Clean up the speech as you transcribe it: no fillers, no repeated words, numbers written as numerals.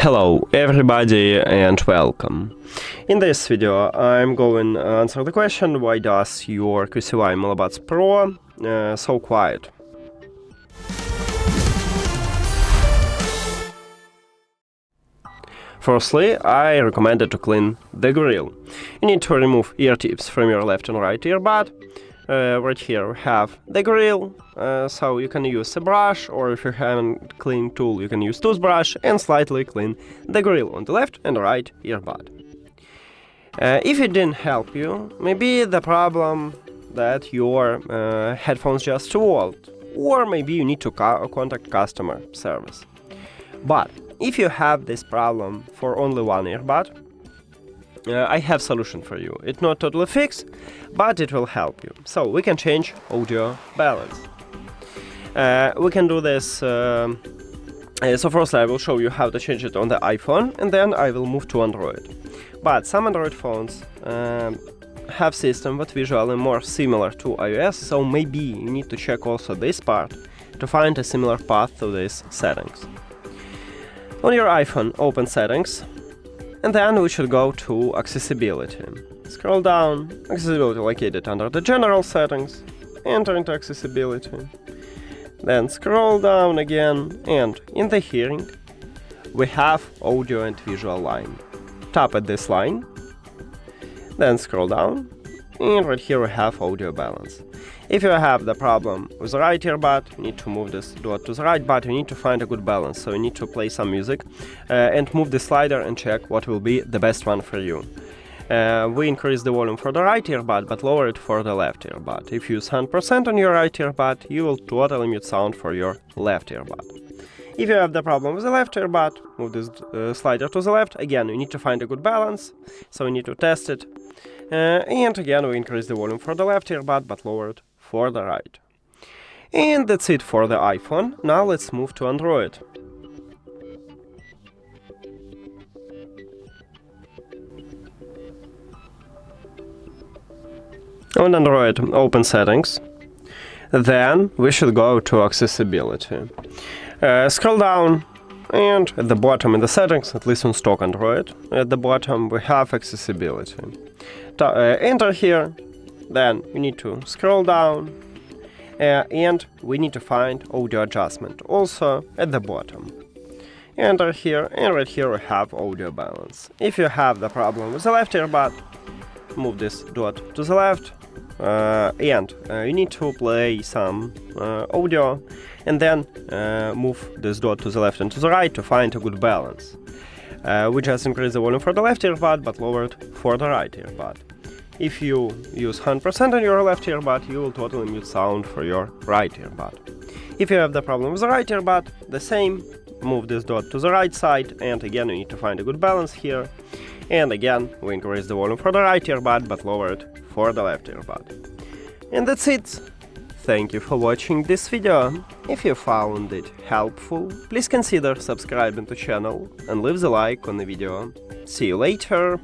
Hello everybody and welcome. In this video I'm going to answer the question, why does your QCY MeloBuds Pro so quiet? Firstly, I recommend to clean the grill. You need to remove ear tips from your left and right earbud. Right here we have the grill, so you can use a brush, or if you haven't clean tool you can use toothbrush and slightly clean the grill on the left and right earbud. If it didn't help you, maybe the problem that your headphones just too old, or maybe you need to contact customer service. But if you have this problem for only one earbud, I have solution for you. It's not totally fixed, but it will help you. So we can change audio balance. We can do this. So first I will show you how to change it on the iPhone, and then I will move to Android. But some Android phones have system that visually more similar to iOS, so maybe you need to check also this part to find a similar path to these settings. On your iPhone, open Settings, and then we should go to Accessibility. Scroll down, Accessibility located under the General Settings, enter into Accessibility. Then scroll down again, and in the Hearing, we have Audio and Visual line. Tap at this line, then scroll down, and right here we have Audio Balance. If you have the problem with the right earbud, you need to move this dot to the right, but you need to find a good balance, so you need to play some music and move the slider and check what will be the best one for you. We increase the volume for the right earbud, but lower it for the left earbud. If you use 100% on your right earbud, you will totally mute sound for your left earbud. If you have the problem with the left earbud, move this slider to the left. Again, you need to find a good balance, so you need to test it. And again, we increase the volume for the left earbud, but lower it for the right. And that's it for the iPhone. Now let's move to Android. On Android, open Settings. Then we should go to Accessibility. Scroll down, and at the bottom in the settings, at least on stock Android, at the bottom we have Accessibility. Enter here, then you need to scroll down, and we need to find Audio Adjustment, also at the bottom. Enter here, and right here we have Audio Balance. If you have the problem with the left earbud, move this dot to the left, and you need to play some audio, and then move this dot to the left and to the right to find a good balance. We just increase the volume for the left earbud, but lower it for the right earbud. If you use 100% on your left earbud, you will totally mute sound for your right earbud. If you have the problem with the right earbud, the same, move this dot to the right side, and again you need to find a good balance here. And again, we increase the volume for the right earbud, but lower it for the left earbud. And that's it. Thank you for watching this video. If you found it helpful, please consider subscribing to the channel and leave the like on the video. See you later!